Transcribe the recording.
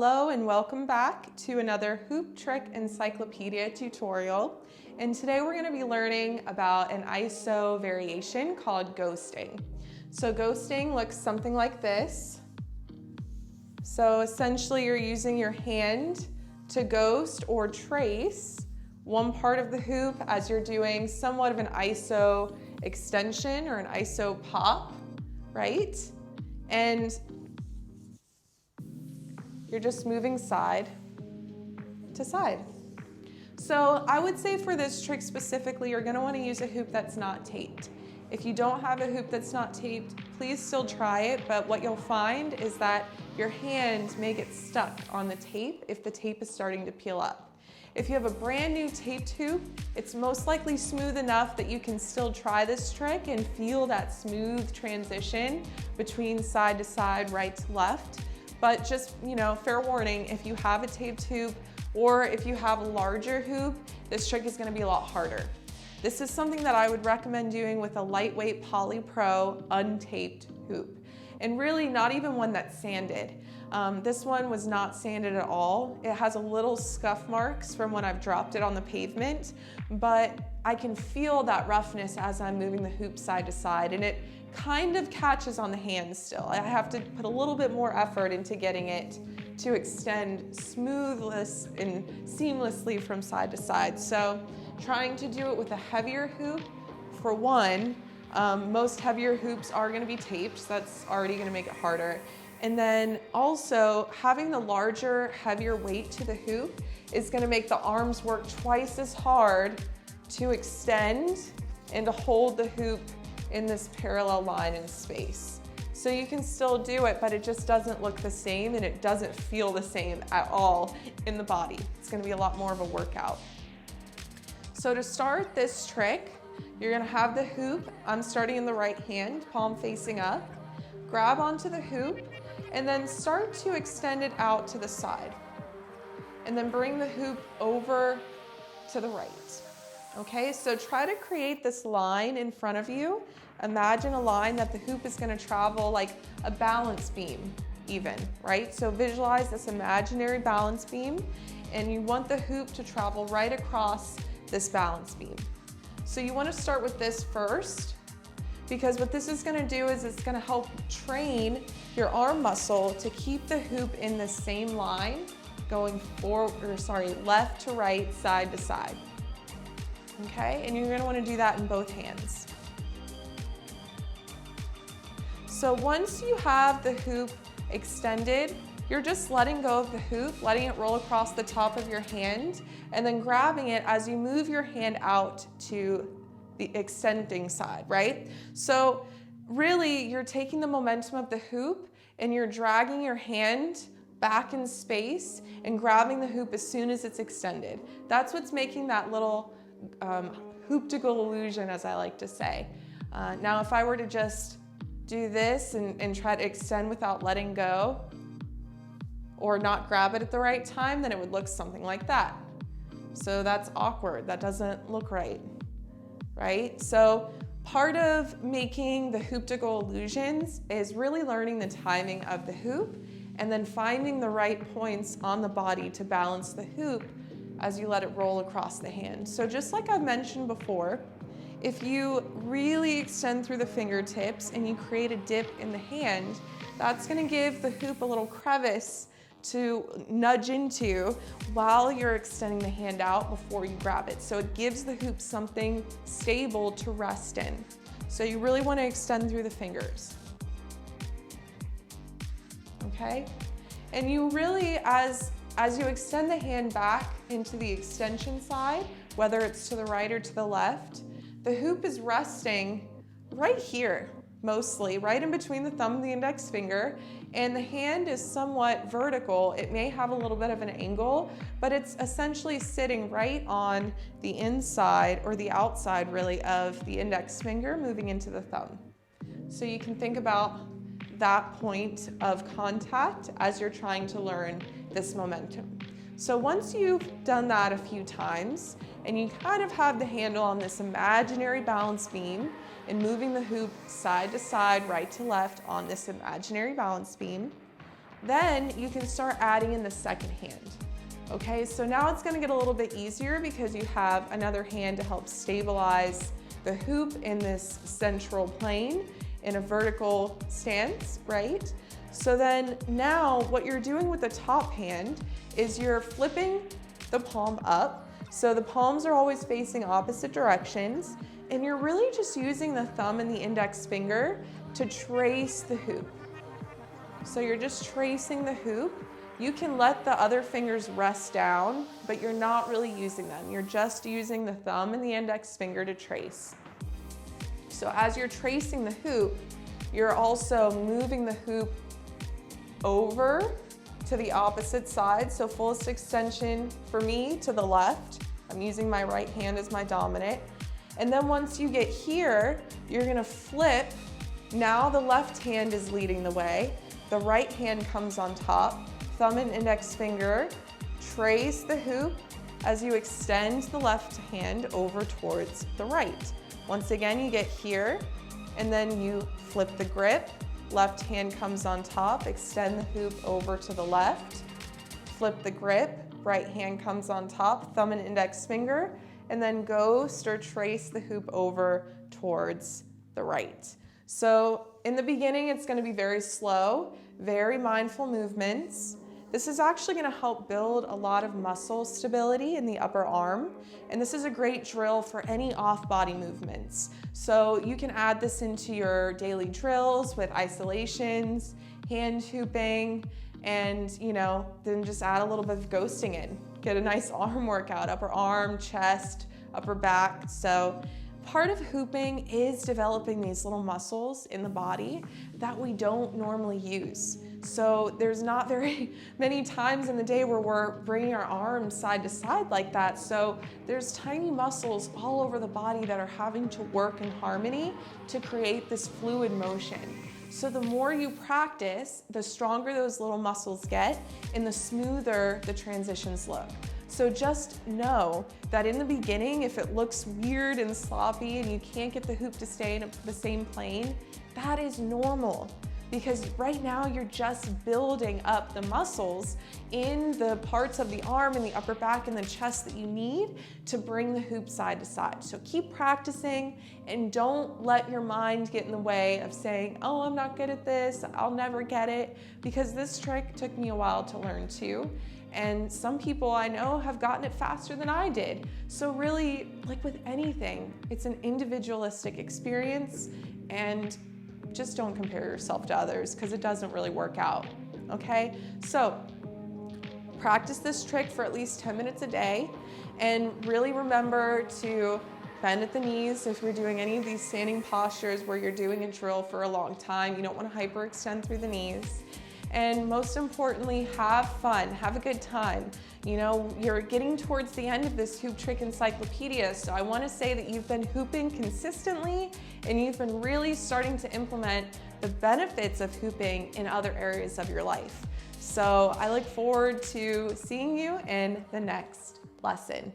Hello and welcome back to another Hoop Trick Encyclopedia tutorial. And today we're going to be learning about an ISO variation called ghosting. So ghosting looks something like this. So essentially you're using your hand to ghost or trace one part of the hoop as you're doing somewhat of an ISO extension or an ISO pop, right? And you're just moving side to side. So I would say for this trick specifically, you're gonna wanna use a hoop that's not taped. If you don't have a hoop that's not taped, please still try it, but what you'll find is that your hand may get stuck on the tape if the tape is starting to peel up. If you have a brand new taped hoop, it's most likely smooth enough that you can still try this trick and feel that smooth transition between side to side, right to left. But just, fair warning, if you have a taped hoop or if you have a larger hoop, this trick is gonna be a lot harder. This is something that I would recommend doing with a lightweight Poly Pro untaped hoop. And really not even one that's sanded. This one was not sanded at all. It has a little scuff marks from when I've dropped it on the pavement, but I can feel that roughness as I'm moving the hoop side to side, and it kind of catches on the hand still. I have to put a little bit more effort into getting it to extend smoothless and seamlessly from side to side. So trying to do it with a heavier hoop, for one, most heavier hoops are gonna be taped, so that's already gonna make it harder. And then also having the larger, heavier weight to the hoop is gonna make the arms work twice as hard to extend and to hold the hoop in this parallel line in space. So you can still do it, but it just doesn't look the same and it doesn't feel the same at all in the body. It's gonna be a lot more of a workout. So to start this trick, you're gonna have the hoop. I'm starting in the right hand, palm facing up. Grab onto the hoop and then start to extend it out to the side. And then bring the hoop over to the right. Okay, so try to create this line in front of you. Imagine a line that the hoop is gonna travel like a balance beam even, right? So visualize this imaginary balance beam and you want the hoop to travel right across this balance beam. So you wanna start with this first because what this is gonna do is it's gonna help train your arm muscle to keep the hoop in the same line going left to right, side to side. Okay, and you're gonna wanna do that in both hands. So once you have the hoop extended, you're just letting go of the hoop, letting it roll across the top of your hand, and then grabbing it as you move your hand out to the extending side, right? So really, you're taking the momentum of the hoop and you're dragging your hand back in space and grabbing the hoop as soon as it's extended. That's what's making that little hooptical illusion, as I like to say. Now, if I were to just do this and try to extend without letting go or not grab it at the right time, then it would look something like that. So that's awkward. That doesn't look right, right? So part of making the hooptical illusions is really learning the timing of the hoop and then finding the right points on the body to balance the hoop as you let it roll across the hand. So just like I've mentioned before, if you really extend through the fingertips and you create a dip in the hand, that's gonna give the hoop a little crevice to nudge into while you're extending the hand out before you grab it. So it gives the hoop something stable to rest in. So you really wanna extend through the fingers. Okay? And you really, as you extend the hand back into the extension side, whether it's to the right or to the left, the hoop is resting right here, mostly, right in between the thumb and the index finger, and the hand is somewhat vertical. It may have a little bit of an angle, but it's essentially sitting right on the inside or the outside, really, of the index finger moving into the thumb. So you can think about that point of contact as you're trying to learn this momentum. So once you've done that a few times and you kind of have the handle on this imaginary balance beam and moving the hoop side to side, right to left on this imaginary balance beam, Then you can start adding in the second hand. Okay, so now it's gonna get a little bit easier because you have another hand to help stabilize the hoop in this central plane in a vertical stance, right? So then now what you're doing with the top hand is you're flipping the palm up. So the palms are always facing opposite directions, and you're really just using the thumb and the index finger to trace the hoop. So you're just tracing the hoop. You can let the other fingers rest down, but you're not really using them. You're just using the thumb and the index finger to trace. So as you're tracing the hoop, you're also moving the hoop over to the opposite side. So fullest extension for me to the left. I'm using my right hand as my dominant. And then once you get here, you're gonna flip. Now the left hand is leading the way. The right hand comes on top. Thumb and index finger, trace the hoop as you extend the left hand over towards the right. Once again, you get here, and then you flip the grip. Left hand comes on top, extend the hoop over to the left. Flip the grip, right hand comes on top, thumb and index finger, and then start trace the hoop over towards the right. So in the beginning, it's gonna be very slow, very mindful movements. This is actually gonna help build a lot of muscle stability in the upper arm. And this is a great drill for any off-body movements. So you can add this into your daily drills with isolations, hand hooping, and then just add a little bit of ghosting in. Get a nice arm workout, upper arm, chest, upper back. So part of hooping is developing these little muscles in the body that we don't normally use. So there's not very many times in the day where we're bringing our arms side to side like that. So there's tiny muscles all over the body that are having to work in harmony to create this fluid motion. So the more you practice, the stronger those little muscles get and the smoother the transitions look. So just know that in the beginning, if it looks weird and sloppy and you can't get the hoop to stay in the same plane, that is normal. Because right now you're just building up the muscles in the parts of the arm and the upper back and the chest that you need to bring the hoop side to side. So keep practicing and don't let your mind get in the way of saying, oh, I'm not good at this, I'll never get it, because this trick took me a while to learn too. And some people I know have gotten it faster than I did. So really, like with anything, it's an individualistic experience, and just don't compare yourself to others because it doesn't really work out, okay? So practice this trick for at least 10 minutes a day, and really remember to bend at the knees if you're doing any of these standing postures where you're doing a drill for a long time. You don't want to hyperextend through the knees. And most importantly, have fun, have a good time. You're getting towards the end of this hoop trick encyclopedia, so I want to say that you've been hooping consistently and you've been really starting to implement the benefits of hooping in other areas of your life. So I look forward to seeing you in the next lesson.